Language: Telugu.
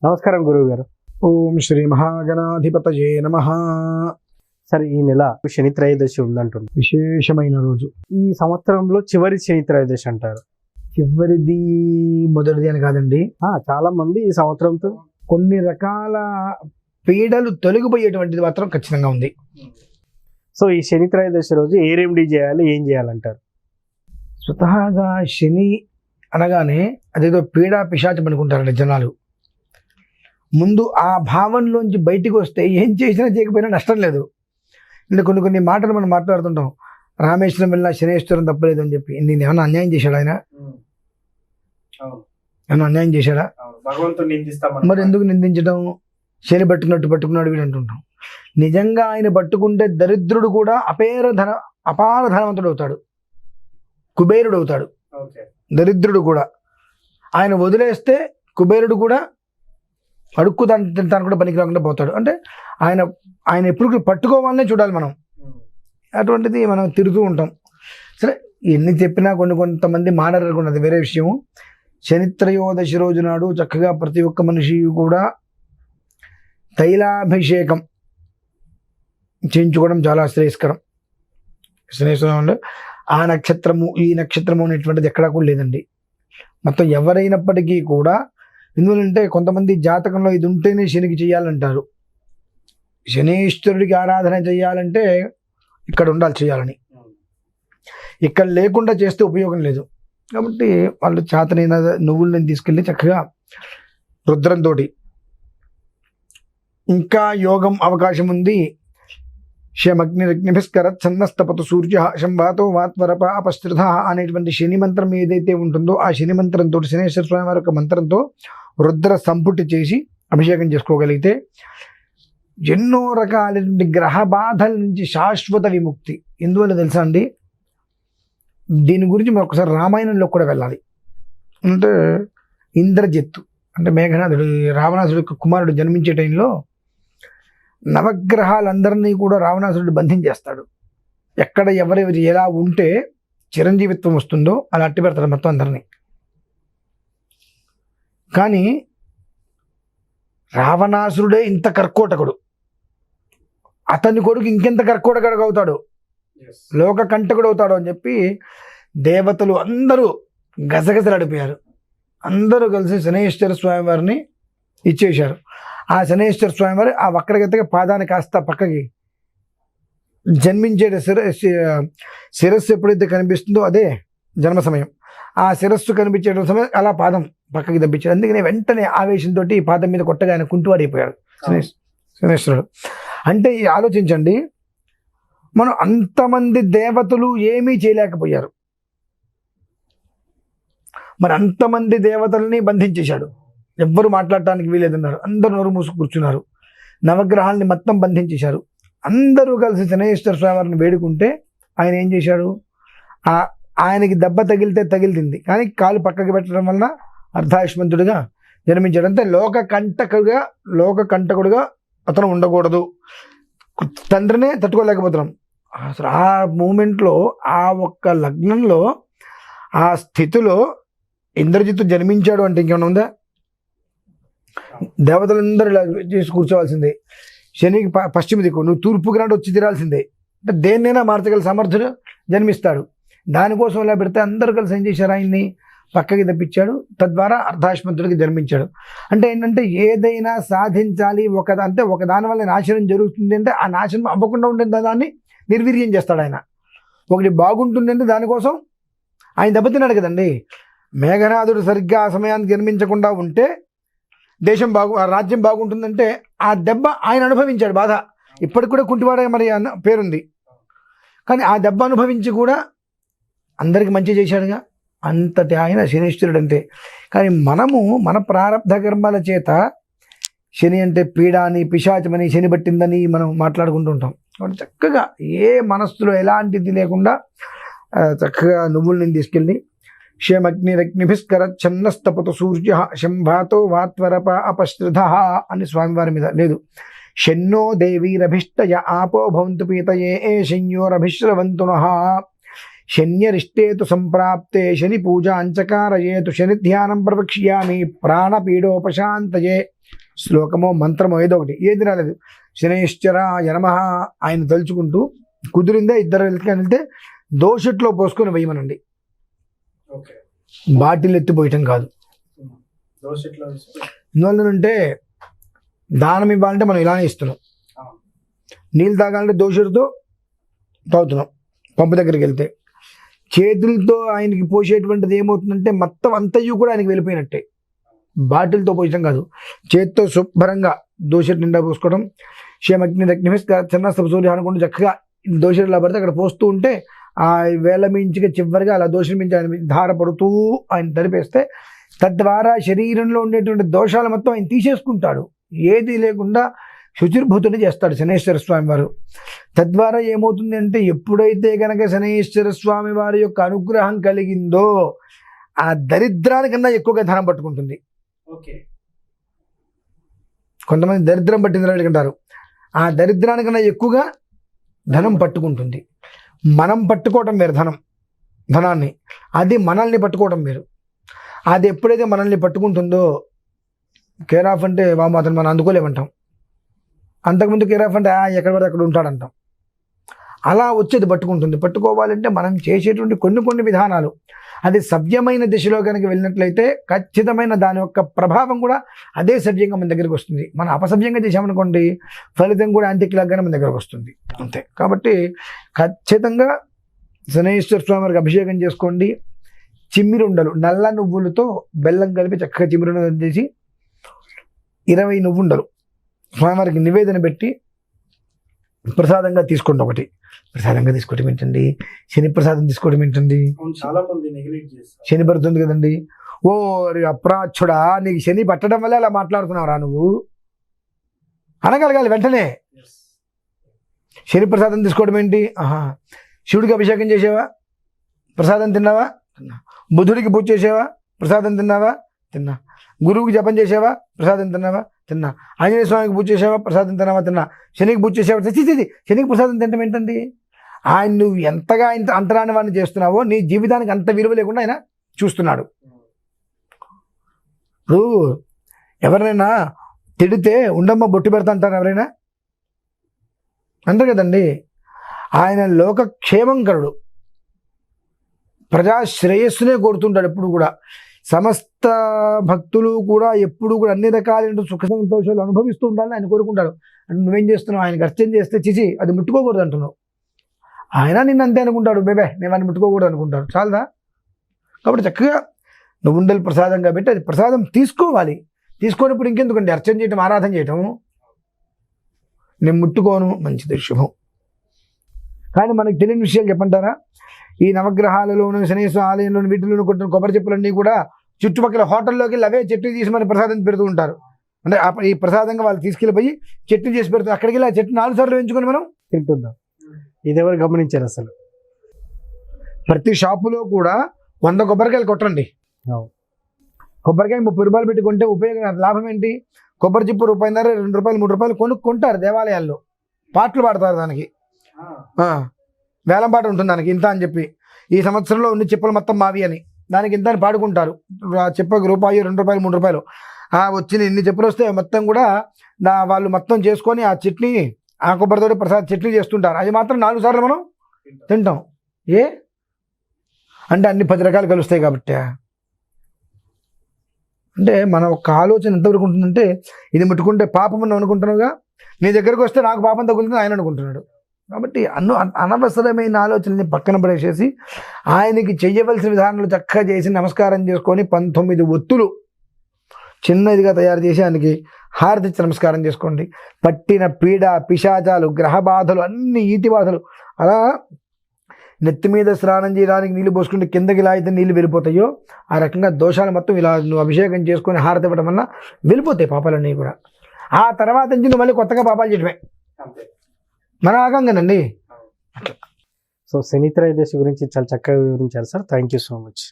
నమస్కారం గురువు గారు. ఓం శ్రీ మహాగణాధిపతయే నమః. సరే, ఈ నెల శని త్రయోదశి ఉందంటున్నారు. విశేషమైన రోజు. ఈ సంవత్సరంలో చివరి శని త్రయోదశి అంటారు. చివరిది మొదటిది అని కాదండి. చాలా మంది ఈ సంవత్సరంతో కొన్ని రకాల పీడలు తొలగిపోయేటువంటిది మాత్రం ఖచ్చితంగా ఉంది. సో ఈ శని త్రయోదశి రోజు ఏ రెమెడీ చేయాలి, ఏం చేయాలంటారు? స్వతహాగా శని అనగానే అదేదో పీడా పిశాచం అనుకుంటారండి జనాలు. ముందు ఆ భావంలోంచి బయటికి వస్తే ఏం చేసినా చేయకపోయినా నష్టం లేదు. అంటే కొన్ని మాటలు మనం మాట్లాడుతుంటాం. రామేశ్వరం వెళ్ళినా శనేశ్వరం తప్పలేదు అని చెప్పి. నేను ఏమన్నా అన్యాయం చేశాడు ఆయన? ఏమన్నా అన్యాయం చేశాడా? మరి ఎందుకు నిందించడం? శని పట్టుకున్నాడు వీడు అంటుంటాం. నిజంగా ఆయన పట్టుకుంటే దరిద్రుడు కూడా అపార ధనవంతుడు అవుతాడు, కుబేరుడు అవుతాడు. దరిద్రుడు కూడా ఆయన వదిలేస్తే కుబేరుడు కూడా అడుక్కు తింటాను కూడా పనికి రాకుండా పోతాడు. అంటే ఆయన ఎప్పుడు పట్టుకోవాలనే చూడాలి మనం. అటువంటిది మనం తిరుగుతూ ఉంటాం. సరే, ఎన్ని చెప్పినా కొంతమంది మానరనుకున్నది వేరే విషయం. శని త్రయోదశి రోజు నాడు చక్కగా ప్రతి ఒక్క మనిషి కూడా తైలాభిషేకం చేయించుకోవడం చాలా శ్రేయస్కరం. శనేశ్వరంలో ఆ నక్షత్రము ఈ నక్షత్రము అనేటువంటిది ఎక్కడా కూడా లేదండి. మొత్తం ఎవరైనప్పటికీ కూడా ఎందువలంటే కొంతమంది జాతకంలో ఇది ఉంటేనే శనికి చేయాలంటారు. శనీశ్వరుడికి ఆరాధన చేయాలంటే ఇక్కడ ఉండాలి చేయాలని. ఇక్కడ లేకుండా చేస్తే ఉపయోగం లేదు. కాబట్టి వాళ్ళు చేతనైన నువ్వులను తీసుకెళ్ళి చక్కగా రుద్రంతో ఇంకా యోగం అవకాశం ఉంది. శమగ్నిరగ్నిభిస్కరచ్చన్నస్తపతు సూర్య శంభాతో వాత్వరప అపస్త్రిధ అనేటువంటి శని మంత్రం ఏదైతే ఉంటుందో ఆ శని మంత్రంతో, శనేశ్వర స్వామి వారి యొక్క మంత్రంతో రుద్ర సంపుటి చేసి అభిషేకం చేసుకోగలిగితే ఎన్నో రకాలైన గ్రహ బాధల నుంచి శాశ్వత విముక్తి. ఎందువల్ల తెలుసా అండి? దీని గురించి మనం ఒకసారి రామాయణంలో కూడా వెళ్ళాలి. అంటే ఇంద్రజిత్తు అంటే మేఘనాథుడు, రావణాసుడు యొక్క కుమారుడు జన్మించే టైంలో నవగ్రహాలందరినీ కూడా రావణాసురుడు బంధించేస్తాడు. ఎక్కడ ఎవరెవరు ఎలా ఉంటే చిరంజీవిత్వం వస్తుందో అలా అట్టి పెడతాడు మొత్తం అందరినీ. కానీ రావణాసురుడే ఇంత కర్కోటకుడు, అతని కొడుకు ఇంకెంత కర్కోటకుడు అవుతాడు, లోక కంటకుడు అవుతాడు అని చెప్పి దేవతలు అందరూ గజగజలాడిపోయారు. అందరూ కలిసి శనేశ్వర స్వామి వారిని ఇచ్చేశారు. ఆ శనేశ్వర స్వామి వారి ఆ వక్రగతిగా పాదాన్ని కాస్త పక్కకి జన్మించే శిరస్సు ఎప్పుడైతే కనిపిస్తుందో అదే జన్మ సమయం. ఆ శిరస్సు కనిపించే సమయం అలా పాదం పక్కకి దబ్బించాడు. అందుకని వెంటనే ఆవేశంతో ఈ పాదం మీద కొట్టగా ఆయన కుంటువాడైపోయాడు శనేశ్వరుడు. అంటే ఆలోచించండి, మనం అంతమంది దేవతలు ఏమీ చేయలేకపోయారు. మరి అంతమంది దేవతల్ని బంధించేశాడు. ఎవ్వరు మాట్లాడటానికి వీలేదన్నారు. అందరూ నోరు మూసు కూర్చున్నారు. నవగ్రహాలని మొత్తం బంధించేశారు. అందరూ కలిసి శనేశ్వర స్వామివారిని వేడుకుంటే ఆయన ఏం చేశాడు? ఆయనకి దెబ్బ తగిలితే తగిలింది, కానీ కాలు పక్కకి పెట్టడం వలన అర్ధాయుష్మంతుడిగా జన్మించాడు. అంతే లోక కంటకుడుగా అతను ఉండకూడదు. తండ్రినే తట్టుకోలేకపోతున్నాం. అసలు ఆ మూమెంట్లో, ఆ ఒక్క లగ్నంలో, ఆ స్థితిలో ఇంద్రజిత్తు జన్మించాడు అంటే ఇంకేమైనా ఉందా? దేవతలందరూ ఇలా చేసి కూర్చోవాల్సిందే. శనికి పశ్చిమ దిక్కు, నువ్వు తూర్పుకి నాడు వచ్చి తీరాల్సిందే. అంటే దేన్నైనా మార్చగల సమర్థుడు జన్మిస్తాడు. దానికోసం ఇలా పెడితే అందరూ కలిసి ఏం చేశారు? ఆయన్ని పక్కకి తప్పించాడు. తద్వారా అర్ధాశ్మంతుడికి జన్మించాడు. అంటే ఏంటంటే ఏదైనా సాధించాలి అంటే ఒక దాని వల్ల నాశనం జరుగుతుంది అంటే ఆ నాశనం అవ్వకుండా ఉండే దాన్ని నిర్వీర్యం చేస్తాడు ఆయన. ఒకటి బాగుంటుంది అంటే దానికోసం ఆయన దెబ్బతిన్నాడు కదండి. మేఘనాథుడు సరిగ్గా ఆ సమయానికి జన్మించకుండా ఉంటే రాజ్యం బాగుంటుందంటే ఆ దెబ్బ ఆయన అనుభవించాడు బాధ. ఇప్పటికి కూడా కుంటివాడ మరి అన్న పేరుంది. కానీ ఆ దెబ్బ అనుభవించి కూడా అందరికి మంచి చేశాడుగా. అంతటి ఆయన శనీశ్వరుడు అంతే. కానీ మనము మన ప్రారంధ కర్మల చేత శని అంటే పీడ అని, పిశాచమని, శని పట్టిందని మనం మాట్లాడుకుంటూ ఉంటాం. కాబట్టి చక్కగా ఏ మనస్సులో ఎలాంటిది లేకుండా చక్కగా నువ్వుల్ని తీసుకెళ్ళి శమగ్నిరగ్నిభిస్కరచ్చన్నస్తపతు సూర్య శంభాతో వాత్వరప అపస్త్రిధ అని స్వామివారి మీద లేదు. శన్నో దేవీరభిష్టయ ఆపో భవంతు పీతయే శన్యోరభిశ్రవంతునః శన్యరిష్టేతు సంప్రాప్తే శని పూజ అంచకారయేతు శని ధ్యానం ప్రవక్ష్యామి ప్రాణపీడోపశాంతయే. శ్లోకమో మంత్రమో ఏదో ఒకటి, ఏది రాలేదు. శనైశ్చరాయ నమః ఆయన తలుచుకుంటూ కుదిరిందా ఇద్దరు వెళ్తే దోషట్లో పోసుకొని వేయమనండి. బాటిల్ ఎత్తిపోయటం కాదు. ఎందువల్లనంటే దానం ఇవ్వాలంటే మనం ఇలానే ఇస్తున్నాం. నీళ్ళు తాగాలంటే దోషుడితో తాగుతున్నాం. పంపు దగ్గరికి వెళ్తే చేతులతో ఆయనకి పోసేటువంటిది ఏమవుతుందంటే మొత్తం అంతయు కూడా ఆయనకి వెళ్ళిపోయినట్టే. బాటిల్తో పోయటం కాదు, చేతితో శుభ్రంగా దోషటి నిండా పోసుకోవడం. క్షేమగ్ని అగ్ని చిన్న సూర్య అనుకుంటూ చక్కగా దోషటి ఎలా పడితే అక్కడ పోస్తూ ఉంటే ఆ వేల మించిగా చివరిగా అలా దోషం మించి ఆయన ధార పడుతూ ఆయన తడిపేస్తే తద్వారా శరీరంలో ఉండేటువంటి దోషాలు మొత్తం ఆయన తీసేసుకుంటాడు. ఏది లేకుండా శుచిర్భూతుని చేస్తాడు శనేశ్వర స్వామి వారు. తద్వారా ఏమవుతుంది అంటే ఎప్పుడైతే కనుక శనేశ్వర స్వామి వారి యొక్క అనుగ్రహం కలిగిందో ఆ దరిద్రానికన్నా ఎక్కువగా ధనం పట్టుకుంటుంది. కొంతమంది దరిద్రం పట్టింది అంటారు, ఆ దరిద్రానికన్నా ఎక్కువగా ధనం పట్టుకుంటుంది. మనం పట్టుకోవటం వేరు ధనాన్ని, అది మనల్ని పట్టుకోవటం వేరు. అది ఎప్పుడైతే మనల్ని పట్టుకుంటుందో కేర్ ఆఫ్ అంటే అతను మనం అందుకోలేమంటాం. అంతకుముందు కేర్ ఆఫ్ అంటే ఎక్కడ పడితే అక్కడ ఉంటాడంటాం. అలా వచ్చేది పట్టుకుంటుంది. పట్టుకోవాలంటే మనం చేసేటువంటి కొన్ని విధానాలు అది సవ్యమైన దిశలో కనుక వెళ్ళినట్లయితే ఖచ్చితమైన దాని యొక్క ప్రభావం కూడా అదే సవ్యంగా మన దగ్గరికి వస్తుంది. మనం అపసవ్యంగా చేసామనుకోండి ఫలితం కూడా యాంటీ క్లాక్గానే మన దగ్గరకు వస్తుంది అంతే. కాబట్టి ఖచ్చితంగా శనేశ్వర స్వామి వారికి అభిషేకం చేసుకోండి. చిమ్మిరుండలు నల్ల నువ్వులతో బెల్లం కలిపి చక్కగా చిమ్మిరుండలు చేసి 20 నువ్వుండలు స్వామివారికి నివేదన పెట్టి ప్రసాదంగా తీసుకోండి. ఒకటి ప్రసాదంగా తీసుకోవటం ఏంటండి, శని ప్రసాదం తీసుకోవడం ఏంటండి, చాలా మంది శని పడుతుంది కదండి. ఓ అప్రాచ్యుడా, నీకు శని పట్టడం వల్ల అలా మాట్లాడుతున్నావురా నువ్వు అనగలగాలి వెంటనే. శని ప్రసాదం తీసుకోవడం ఏంటి, శివుడికి అభిషేకం చేసావా, ప్రసాదం తిన్నావా, తిన్నా. బుధుడికి పూజ చేసావా, ప్రసాదం తిన్నావా, తిన్నా. గురువుకి జపం చేసావా, ప్రసాదం తిన్నావా, తిన్నా. ఆంజనేయ స్వామికి పూజ చేసావా, ప్రసాదం తిన్నావా, తిన్నా. శనికి పూజ చేసావా, శనికి ప్రసాదం తినడం ఏంటండి. ఆయన నువ్వు ఎంతగా అంతరాని వాడిని చేస్తున్నావో నీ జీవితానికి అంత విలువ లేకుండా ఆయన చూస్తున్నాడు. ఇప్పుడు ఎవరైనా తిడితే ఉండమ్మ బొట్టు పెడతా అంటారు ఎవరైనా అంటారు కదండి. ఆయన లోకక్షేమంకరుడు, ప్రజా శ్రేయస్సునే కోరుతుంటాడు ఎప్పుడు కూడా. సమస్త భక్తులు కూడా ఎప్పుడు కూడా అన్ని రకాలైన సుఖ సంతోషాలు అనుభవిస్తూ ఉండాలని ఆయన కోరుకుంటాడు. అంటే నువ్వేం చేస్తున్నావు, ఆయనకు అర్చన చేస్తే చిచి అది ముట్టుకోకూడదు అంటున్నావు. ఆయన నిన్ను అంతే అనుకుంటాడు, బేబే నేను వాడిని ముట్టుకోకూడదు అనుకుంటాడు. చాలదా? కాబట్టి చక్కగా నువ్వు ఉండలు ప్రసాదంగా పెట్టి అది ప్రసాదం తీసుకోవాలి. తీసుకున్నప్పుడు ఇంకెందుకండి అర్చన చేయటం, ఆరాధన చేయటం. నేను ముట్టుకోను, మంచిది, శుభం. కానీ మనకు తెలియని విషయాలు చెప్పంటారా, ఈ నవగ్రహాలలోను శనేశ్వర ఆలయంలోను వీటిలోనూ కొట్టిన కొబ్బరి చెప్పులన్నీ కూడా చుట్టుపక్కల హోటల్లోకి వెళ్ళి అవే చట్నీ తీసి మన ప్రసాదం పెడుతూ ఉంటారు. అంటే ఈ ప్రసాదంగా వాళ్ళు తీసుకెళ్ళిపోయి చట్నీ చేసి పెడతారు. అక్కడికి వెళ్ళి ఆ చట్నీ 4 సార్లు వేయించుకొని మనం తింటుందాం. ఇది ఎవరు గమనించారు అసలు? ప్రతి షాపులో కూడా 100 కొబ్బరికాయలు కొట్టండి. కొబ్బరికాయ 30 రూపాయలు పెట్టి కొంటే ఉపయోగం, లాభం ఏంటి? కొబ్బరి చిప్పు రూపాయిన్నర, 2 రూపాయలు, 3 రూపాయలు కొనుక్కుంటారు దేవాలయాల్లో. పాటలు పాడతారు దానికి, వేలం పాట ఉంటుంది దానికి ఇంత అని చెప్పి. ఈ సంవత్సరంలో ఉన్న చిప్పలు మొత్తం మావి అని దానికి ఇంత అని పాడుకుంటారు. ఆ చెప్పకి రూపాయి, 2 రూపాయలు, 3 రూపాయలు వచ్చిన ఇన్ని చెప్పులు వస్తే మొత్తం కూడా వాళ్ళు మొత్తం చేసుకొని ఆ చట్నీ, ఆ కొబ్బరితోటి ప్రసాద్ చట్నీ చేస్తుంటారు. అది మాత్రం 4 సార్లు మనం తింటాం. అంటే అన్ని 10 రకాలు కలుస్తాయి కాబట్టి. అంటే మన ఒక్క ఆలోచన ఎంతవరకు ఉంటుందంటే ఇది ముట్టుకుంటే పాపం అని అనుకుంటున్నావుగా, నీ దగ్గరకు వస్తే నాకు పాపం తగులుతుంది ఆయన అనుకుంటున్నాడు. కాబట్టి అనవసరమైన ఆలోచనల్ని పక్కన పడేసేసి ఆయనకి చెయ్యవలసిన విధానాలు చక్కగా చేసి నమస్కారం చేసుకొని 19 ఒత్తులు చిన్నదిగా తయారు చేసి ఆయనకి హారతి ఇచ్చి నమస్కారం చేసుకోండి. పట్టిన పీడ, పిశాచాలు, గ్రహ బాధలు, అన్ని ఈతి బాధలు అలా నెత్తి మీద స్నానం చేయడానికి నీళ్ళు పోసుకుంటే కిందకి ఇలా అయితే నీళ్ళు వెళ్ళిపోతాయో ఆ రకంగా దోషాలు మొత్తం ఇలా నువ్వు అభిషేకం చేసుకొని హారతి ఇవ్వడం వల్ల వెళ్ళిపోతాయి పాపాలన్నీ కూడా. ఆ తర్వాత నుంచి నువ్వు మళ్ళీ కొత్తగా పాపాలు చేయడమే మన ఆగంగానండి. సో శని త్రయోదశి గురించి చాలా చక్కగా వివరించారు sir. Thank you so much.